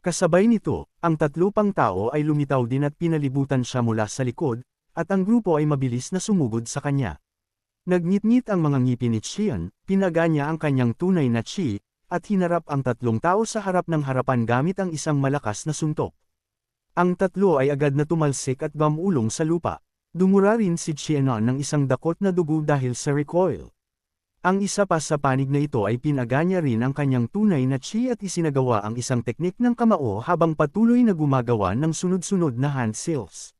Kasabay nito, ang tatlo pang tao ay lumitaw din at pinalibutan siya mula sa likod, at ang grupo ay mabilis na sumugod sa kanya. Nagngit-ngit ang mga ngipin ni Qian, pinaga niya ang kanyang tunay na chi, at hinarap ang tatlong tao sa harap ng harapan gamit ang isang malakas na suntok. Ang tatlo ay agad na tumalsik at gumulong sa lupa. Dumura rin si Qianon ng isang dakot na dugo dahil sa recoil. Ang isa pa sa panig na ito ay pinaga niya rin ang kanyang tunay na chi at isinagawa ang isang teknik ng kamao habang patuloy na gumagawa ng sunod-sunod na hand seals.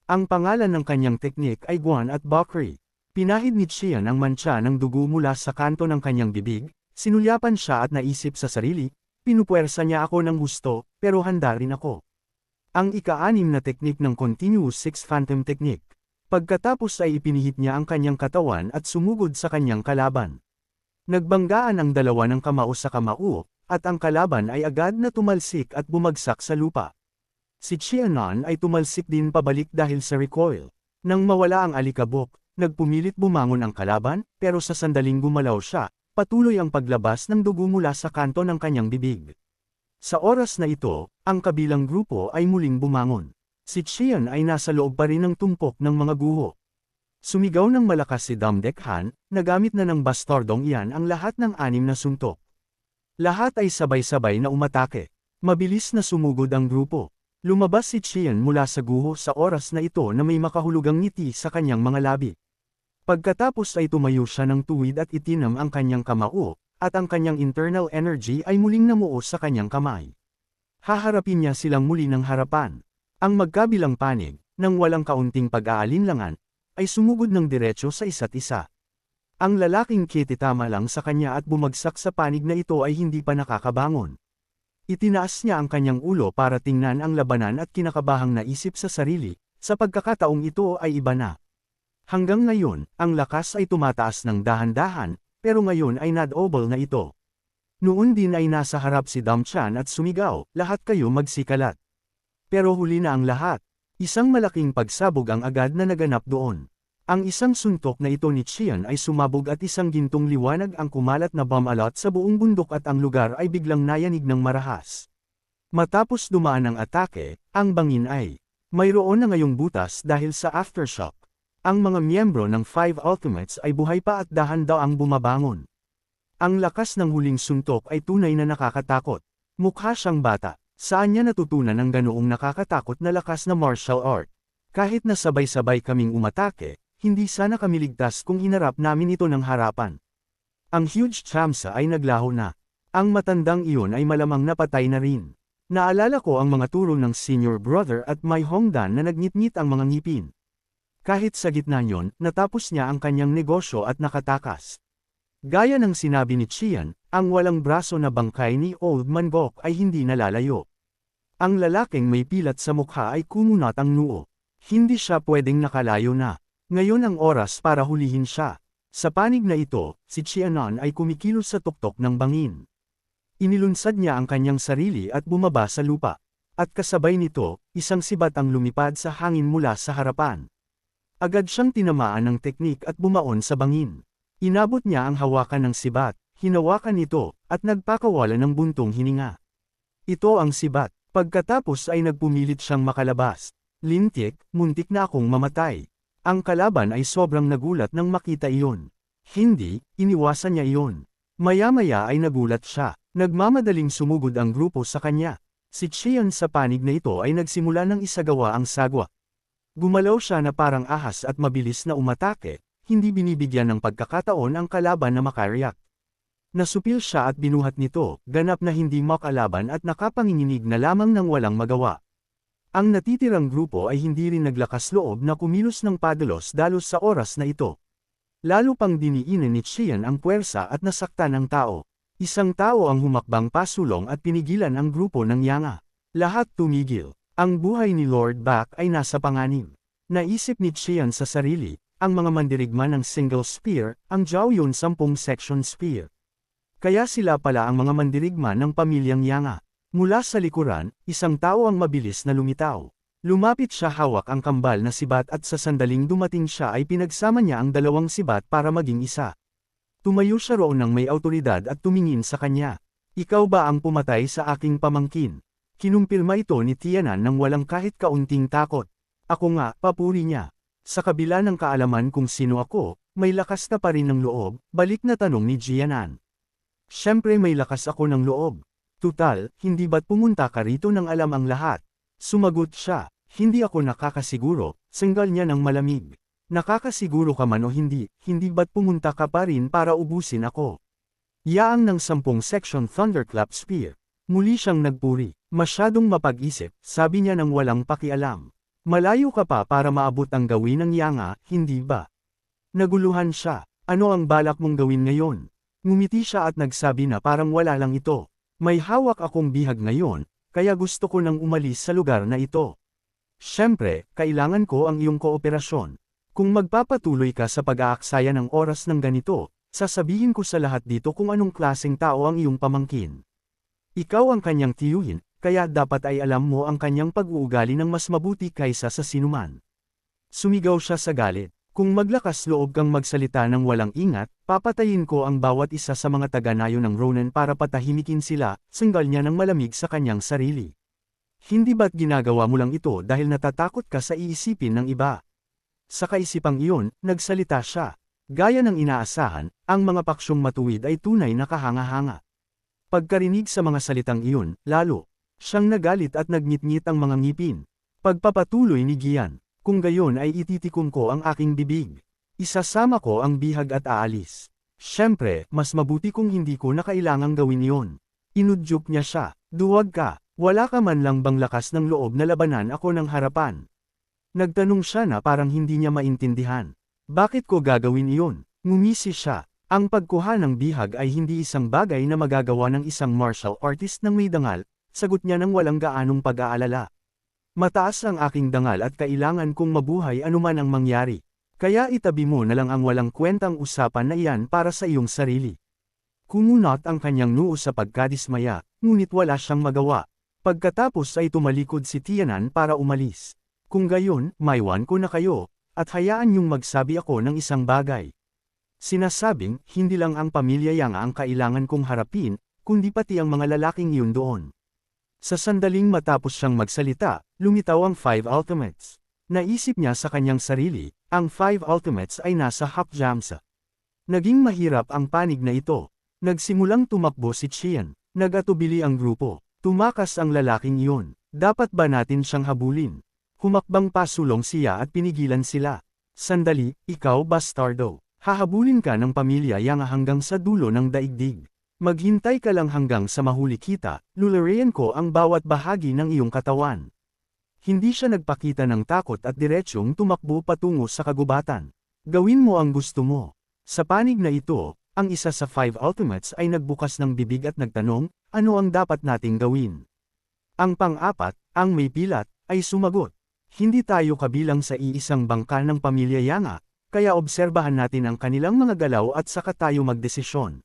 Ang pangalan ng kanyang teknik ay Guan at Bakri. Pinahid ni Qian ang mantsa ng dugo mula sa kanto ng kanyang bibig, sinulyapan siya at naisip sa sarili, pinupuwersa niya ako ng gusto, pero handa rin ako. Ang ika-6 na teknik ng Continuous Six Phantom Technique. Pagkatapos ay ipinihit niya ang kanyang katawan at sumugod sa kanyang kalaban. Nagbanggaan ang dalawa ng kamao sa kamao, at ang kalaban ay agad na tumalsik at bumagsak sa lupa. Si Qianon ay tumalsik din pabalik dahil sa recoil. Nang mawala ang alikabok, nagpumilit bumangon ang kalaban, pero sa sandaling gumalaw siya, patuloy ang paglabas ng dugo mula sa kanto ng kanyang bibig. Sa oras na ito, ang kabilang grupo ay muling bumangon. Si Qian ay nasa loob pa rin ng tumpok ng mga guho. Sumigaw ng malakas si Damdekhan, nagamit na ng bastardong iyan ang lahat ng 6 na suntok. Lahat ay sabay-sabay na umatake. Mabilis na sumugod ang grupo. Lumabas si Qian mula sa guho sa oras na ito na may makahulugang ngiti sa kanyang mga labi. Pagkatapos ay tumayo siya ng tuwid at itinam ang kanyang kamao, at ang kanyang internal energy ay muling namuo sa kanyang kamay. Haharapin niya silang muli ng harapan. Ang magkabilang panig, nang walang kaunting pag-aalinlangan, ay sumugod ng diretso sa isa't isa. Ang lalaking kititama lang sa kanya at bumagsak sa panig na ito ay hindi pa nakakabangon. Itinaas niya ang kanyang ulo para tingnan ang labanan at kinakabahang naisip sa sarili, sa pagkakataong ito ay iba na. Hanggang ngayon, ang lakas ay tumataas ng dahan-dahan, pero ngayon ay nadouble na ito. Noon din ay nasa harap si Damchan at sumigaw, lahat kayo magsikalat. Pero huli na ang lahat. Isang malaking pagsabog ang agad na naganap doon. Ang isang suntok na ito ni Qian ay sumabog at isang gintong liwanag ang kumalat na bumalot sa buong bundok at ang lugar ay biglang nayanig ng marahas. Matapos dumaan ang atake, ang bangin ay mayroon na ngayong butas dahil sa aftershock. Ang mga miyembro ng 5 Ultimates ay buhay pa at dahan-daang bumabangon. Ang lakas ng huling suntok ay tunay na nakakatakot. Mukha siyang bata. Saan niya natutunan ang ganoong nakakatakot na lakas na martial art? Kahit na sabay-sabay kaming umatake, hindi sana kami ligtas kung hinarap namin ito ng harapan. Ang huge chamsa ay naglaho na. Ang matandang iyon ay malamang napatay na rin. Naalala ko ang mga turo ng senior brother at Mai Hongdan na nagnit-ngit ang mga ngipin. Kahit sa gitna niyon, natapos niya ang kanyang negosyo at nakatakas. Gaya ng sinabi ni Qian, ang walang braso na bangkay ni Old Man Gok ay hindi nalalayo. Ang lalaking may pilat sa mukha ay kumunat ang noo. Hindi siya pwedeng nakalayo na. Ngayon ang oras para hulihin siya. Sa panig na ito, si Qianon ay kumikilos sa tuktok ng bangin. Inilunsad niya ang kanyang sarili at bumaba sa lupa. At kasabay nito, isang sibat ang lumipad sa hangin mula sa harapan. Agad siyang tinamaan ng teknik at bumaon sa bangin. Inabot niya ang hawakan ng sibat, hinawakan ito, at nagpakawala ng buntong hininga. Ito ang sibat. Pagkatapos ay nagpumilit siyang makalabas. Lintik, muntik na akong mamatay. Ang kalaban ay sobrang nagulat nang makita iyon. Hindi, iniwasan niya iyon. Maya-maya ay nagulat siya. Nagmamadaling sumugod ang grupo sa kanya. Si Qian sa panig na ito ay nagsimula ng isagawa ang sagwa. Gumalaw siya na parang ahas at mabilis na umatake, hindi binibigyan ng pagkakataon ang kalaban na makareact. Nasupil siya at binuhat nito, ganap na hindi makalaban at nakapanginginig na lamang ng walang magawa. Ang natitirang grupo ay hindi rin naglakas loob na kumilos ng padalos-dalos sa oras na ito. Lalo pang diniinan ni Qian ang puwersa at nasaktan ang tao. Isang tao ang humakbang pasulong at pinigilan ang grupo ng Yanga. Lahat tumigil. Ang buhay ni Lord Bak ay nasa panganib. Naisip ni Qian sa sarili, ang mga mandirigma ng single spear, ang Jiaoyun 10 section spear. Kaya sila pala ang mga mandirigma ng pamilyang Yanga. Mula sa likuran, isang tao ang mabilis na lumitaw. Lumapit siya hawak ang kambal na sibat at sa sandaling dumating siya ay pinagsama niya ang dalawang sibat para maging isa. Tumayo siya roon ng may awtoridad at tumingin sa kanya. Ikaw ba ang pumatay sa aking pamangkin? Kinumpirma ito ni Tianan nang walang kahit kaunting takot. Ako nga, papuri niya. Sa kabila ng kaalaman kung sino ako, may lakas ka pa rin ng loob, balik na tanong ni Jianan. Siyempre may lakas ako ng loob. Tutal, hindi ba't pumunta ka rito nang alam ang lahat? Sumagot siya, hindi ako nakakasiguro, sanggal niya ng malamig. Nakakasiguro ka man o hindi ba't pumunta ka pa rin para ubusin ako? Yaang ng 10 section Thunderclap Spear. Muli siyang nagpuri. Masyadong mapag-isip, sabi niya nang walang pakialam. Malayo ka pa para maabot ang gawin ng Yanga, hindi ba? Naguluhan siya. Ano ang balak mong gawin ngayon? Ngumiti siya at nagsabi na parang wala lang ito. May hawak akong bihag ngayon, kaya gusto ko nang umalis sa lugar na ito. Siyempre, kailangan ko ang iyong kooperasyon. Kung magpapatuloy ka sa pag-aaksaya ng oras ng ganito, sasabihin ko sa lahat dito kung anong klaseng tao ang iyong pamangkin. Ikaw ang kanyang tiyuhin, kaya dapat ay alam mo ang kanyang pag-uugali ng mas mabuti kaysa sa sinuman. Sumigaw siya sa galit. Kung maglakas loob kang magsalita ng walang ingat, papatayin ko ang bawat isa sa mga taga-nayo ng Ronin para patahimikin sila, sanggal niya ng malamig sa kanyang sarili. Hindi ba't ginagawa mo lang ito dahil natatakot ka sa iisipin ng iba? Sa kaisipang iyon, nagsalita siya. Gaya ng inaasahan, ang mga paksyong matuwid ay tunay na kahanga-hanga. Pagkarinig sa mga salitang iyon, lalo siyang nagalit at nagngit-ngit ang mga ngipin. Pagpapatuloy ni Gian, kung gayon ay ititikom ko ang aking bibig. Isasama ko ang bihag at aalis. Siyempre, mas mabuti kung hindi ko na kailangang gawin iyon. Inudyok niya siya, duwag ka, wala ka man lang bang lakas ng loob na labanan ako ng harapan? Nagtanong siya na parang hindi niya maintindihan. Bakit ko gagawin iyon? Ngumisi siya. Ang pagkuha ng bihag ay hindi isang bagay na magagawa ng isang martial artist ng may dangal, sagot niya nang walang gaanong pag-aalala. Mataas ang aking dangal at kailangan kong mabuhay anuman ang mangyari. Kaya itabi mo na lang ang walang kwentang usapan na iyan para sa iyong sarili. Kumunot ang kanyang noo sa pagkadismaya, ngunit wala siyang magawa. Pagkatapos ay tumalikod si Tianan para umalis. Kung gayon, maiwan ko na kayo, at hayaan niyong magsabi ako ng isang bagay. Sinasabing, hindi lang ang pamilya Yanga ang kailangan kong harapin, kundi pati ang mga lalaking iyon doon. Sa sandaling matapos siyang magsalita, lumitaw ang 5 Ultimates. Naisip niya sa kanyang sarili, ang 5 Ultimates ay nasa Hakjamsa. Naging mahirap ang panig na ito. Nagsimulang tumakbo si Qian. Nagatubili ang grupo. Tumakas ang lalaking iyon. Dapat ba natin siyang habulin? Humakbang pasulong siya at pinigilan sila. Sandali, ikaw bastardo. Hahabulin ka ng pamilya Yanga hanggang sa dulo ng daigdig. Maghintay ka lang hanggang sa mahuli kita, lulurayan ko ang bawat bahagi ng iyong katawan. Hindi siya nagpakita ng takot at diretsyong tumakbo patungo sa kagubatan. Gawin mo ang gusto mo. Sa panig na ito, ang isa sa 5 Ultimates ay nagbukas ng bibig at nagtanong, ano ang dapat nating gawin? Ang pang-apat, ang may pilat, ay sumagot. Hindi tayo kabilang sa iisang bangka ng pamilya Yanga, kaya obserbahan natin ang kanilang mga galaw at saka tayo magdesisyon.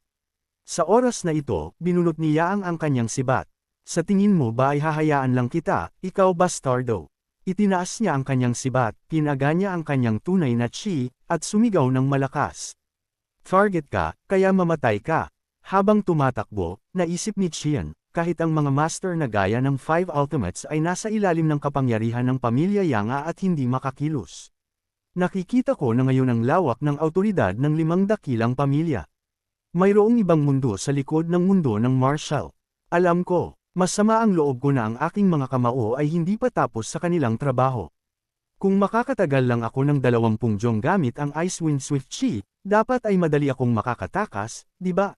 Sa oras na ito, binunot ni Yaang ang kanyang sibat. Sa tingin mo ba ay hahayaan lang kita, ikaw bastardo? Itinaas niya ang kanyang sibat, pinaga niya ang kanyang tunay na chi, at sumigaw ng malakas. Target ka, kaya mamatay ka. Habang tumatakbo, naisip ni Qian, kahit ang mga master na gaya ng 5 Ultimates ay nasa ilalim ng kapangyarihan ng pamilya Yanga at hindi makakilos. Nakikita ko na ngayon ang lawak ng awtoridad ng 5 dakilang pamilya. Mayroong ibang mundo sa likod ng mundo ng martial. Alam ko, masama ang loob ko na ang aking mga kamao ay hindi pa tapos sa kanilang trabaho. Kung makakatagal lang ako ng 20 jong gamit ang Icewind Swift Chi, dapat ay madali akong makakatakas, di ba?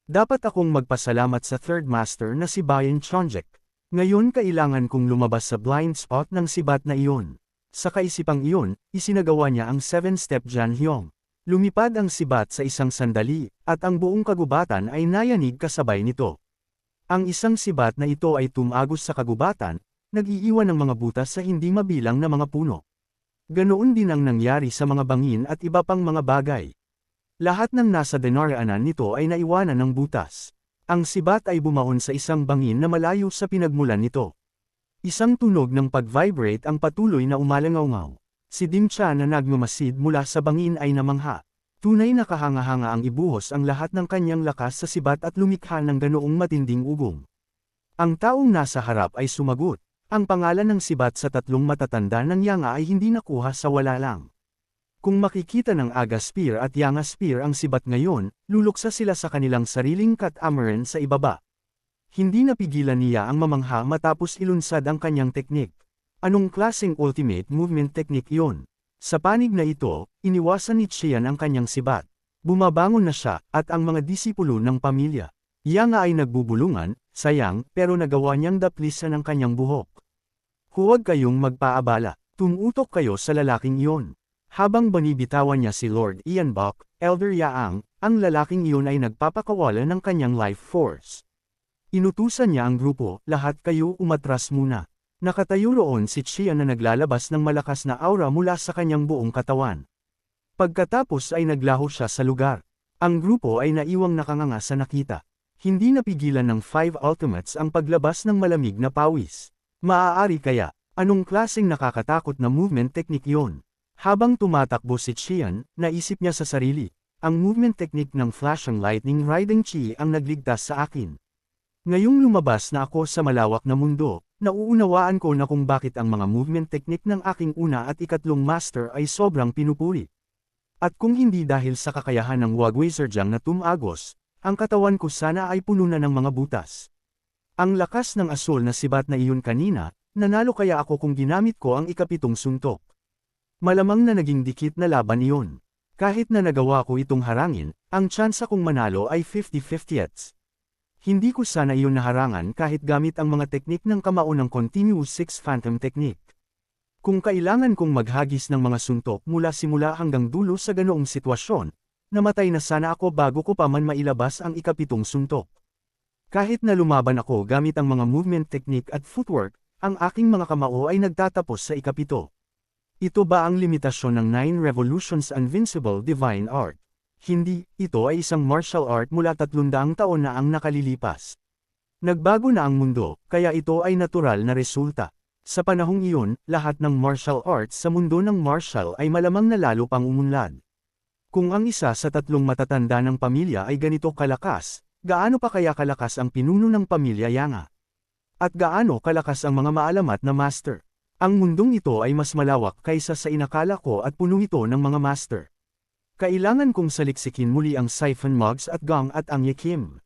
Dapat akong magpasalamat sa third master na si Bayan Chonjek. Ngayon kailangan kong lumabas sa blind spot ng sibat na iyon. Sa kaisipang iyon, isinagawa niya ang 7-step Janhyong. Lumipad ang sibat sa isang sandali, at ang buong kagubatan ay nayanig kasabay nito. Ang isang sibat na ito ay tumagos sa kagubatan, nag-iiwan ng mga butas sa hindi mabilang na mga puno. Ganoon din ang nangyari sa mga bangin at iba pang mga bagay. Lahat ng nasa denaryanan nito ay naiwanan ng butas. Ang sibat ay bumaon sa isang bangin na malayo sa pinagmulan nito. Isang tunog ng pag-vibrate ang patuloy na umalangaw-ngaw. Si Dimcha na nagmamasid mula sa bangin ay namangha. Tunay na kahanga-hanga ang ibuhos ang lahat ng kanyang lakas sa sibat at lumikha ng ganoong matinding ugong. Ang taong nasa harap ay sumagot. Ang pangalan ng sibat sa tatlong matatanda ng Yanga ay hindi nakuha sa wala lang. Kung makikita ng Aga Spear at Yanga Spear ang sibat ngayon, luluksa sila sa kanilang sariling catamaran sa ibaba. Hindi napigilan niya ang mamangha matapos ilunsad ang kanyang teknik. Anong klaseng ultimate movement technique iyon? Sa panig na ito, iniwasan ni Qian ang kanyang sibat. Bumabangon na siya, at ang mga disipulo ng pamilya. Yanga ay nagbubulungan, sayang, pero nagawa niyang daplisan ang kanyang buhok. Huwag kayong magpaabala, tumutok kayo sa lalaking iyon. Habang banibitawan niya si Lord Ian Bok, Elder Yaang, ang lalaking iyon ay nagpapakawala ng kanyang life force. Inutusan niya ang grupo, lahat kayo umatras muna. Nakatayo roon si Qian na naglalabas ng malakas na aura mula sa kanyang buong katawan. Pagkatapos ay naglaho siya sa lugar. Ang grupo ay naiwang nakanganga sa nakita. Hindi napigilan ng 5 ultimates ang paglabas ng malamig na pawis. Maaari kaya, anong klaseng nakakatakot na movement technique yon? Habang tumatakbo si Qian, naisip niya sa sarili, ang movement technique ng Flashing Lightning Riding Chi ang nagligtas sa akin. Ngayong lumabas na ako sa malawak na mundo, nauunawaan ko na kung bakit ang mga movement technique ng aking una at ikatlong master ay sobrang pinupuri. At kung hindi dahil sa kakayahan ng Wagway Zerjiang na tumagos, ang katawan ko sana ay puno na ng mga butas. Ang lakas ng asol na sibat na iyon kanina, nanalo kaya ako kung ginamit ko ang ikapitong suntok. Malamang na naging dikit na laban iyon. Kahit na nagawa ko itong harangin, ang tsansa kong manalo ay 50-50ths. Hindi ko sana iyon naharangan kahit gamit ang mga teknik ng kamao ng Continuous 6 Phantom Technique. Kung kailangan kong maghagis ng mga suntok mula simula hanggang dulo sa ganoong sitwasyon, namatay na sana ako bago ko pa man mailabas ang ikapitong suntok. Kahit na lumaban ako gamit ang mga movement technique at footwork, ang aking mga kamao ay nagtatapos sa ikapito. Ito ba ang limitasyon ng 9 Revolutions Invincible Divine Art? Hindi, ito ay isang martial art mula 300 taon na ang nakalilipas. Nagbago na ang mundo, kaya ito ay natural na resulta. Sa panahong iyon, lahat ng martial arts sa mundo ng martial ay malamang na lalo pang umunlad. Kung ang isa sa tatlong matatanda ng pamilya ay ganito kalakas, gaano pa kaya kalakas ang pinuno ng pamilya Yanga? At gaano kalakas ang mga maalamat na master? Ang mundong ito ay mas malawak kaysa sa inakala ko at puno ito ng mga master. Kailangan kong saliksikin muli ang Siphon Mugs at Gong at ang Yakim.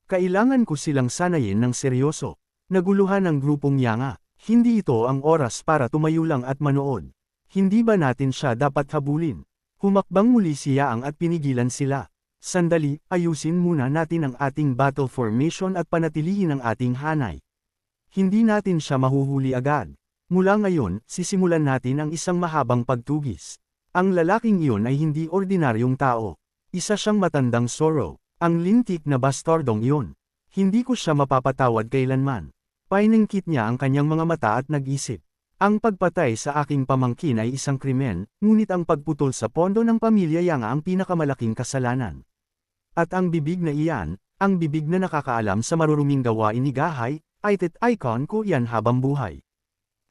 Kailangan ko silang sanayin ng seryoso. Naguluhan ang grupong Yanga. Hindi ito ang oras para tumayo lang at manood. Hindi ba natin siya dapat habulin? Humakbang muli si Yaang at pinigilan sila. Sandali, ayusin muna natin ang ating battle formation at panatilihin ang ating hanay. Hindi natin siya mahuhuli agad. Mula ngayon, sisimulan natin ang isang mahabang pagtugis. Ang lalaking iyon ay hindi ordinaryong tao. Isa siyang matandang Zoro. Ang lintik na bastardong iyon. Hindi ko siya mapapatawad kailanman. Painingkit niya ang kanyang mga mata at nag-isip. Ang pagpatay sa aking pamangkin ay isang krimen, ngunit ang pagputol sa pondo ng pamilya Yanga ang pinakamalaking kasalanan. At ang bibig na iyan, ang bibig na nakakaalam sa maruruming gawain ni Gahay, ay icon ko yan habang buhay.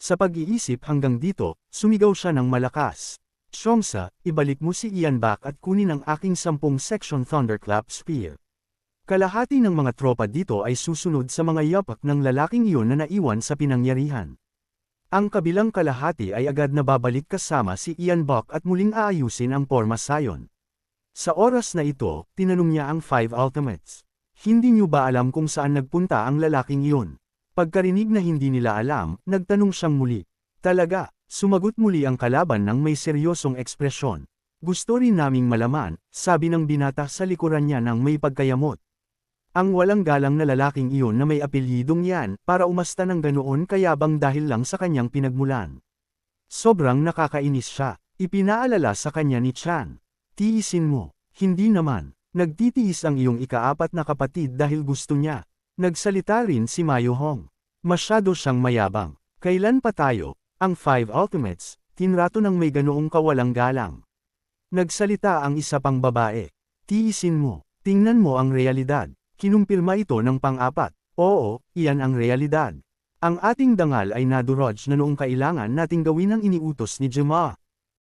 Sa pag-iisip hanggang dito, sumigaw siya ng malakas. Chongsa, ibalik mo si Ian back at kunin ang aking 10 section Thunderclap Spear. Kalahati ng mga tropa dito ay susunod sa mga yapak ng lalaking iyon na naiwan sa pinangyarihan. Ang kabilang kalahati ay agad na babalik kasama si Ian Bok at muling aayusin ang porma sayon. Sa oras na ito, tinanong niya ang 5 ultimates. Hindi niyo ba alam kung saan nagpunta ang lalaking iyon? Pagkarinig na hindi nila alam, nagtanong siyang muli. Talaga? Sumagot muli ang kalaban ng may seryosong ekspresyon. Gusto rin naming malaman, sabi ng binata sa likuran niya ng may pagkayamot. Ang walang galang na lalaking iyon na may apelyidong yan, para umasta ng ganoon kayabang dahil lang sa kanyang pinagmulan. Sobrang nakakainis siya, ipinaalala sa kanya ni Chan. Tiisin mo, hindi naman, nagtitiis ang iyong ikaapat na kapatid dahil gusto niya. Nagsalita rin si Mayo Hong. Masyado siyang mayabang. Kailan pa tayo? Ang 5 ultimates, tinrato ng may ganoong kawalang galang. Nagsalita ang isa pang babae. Tiisin mo, tingnan mo ang realidad. Kinumpirma ito ng pang-apat. Oo, iyan ang realidad. Ang ating dangal ay naduroj na noong kailangan nating gawin ang iniutos ni Jema.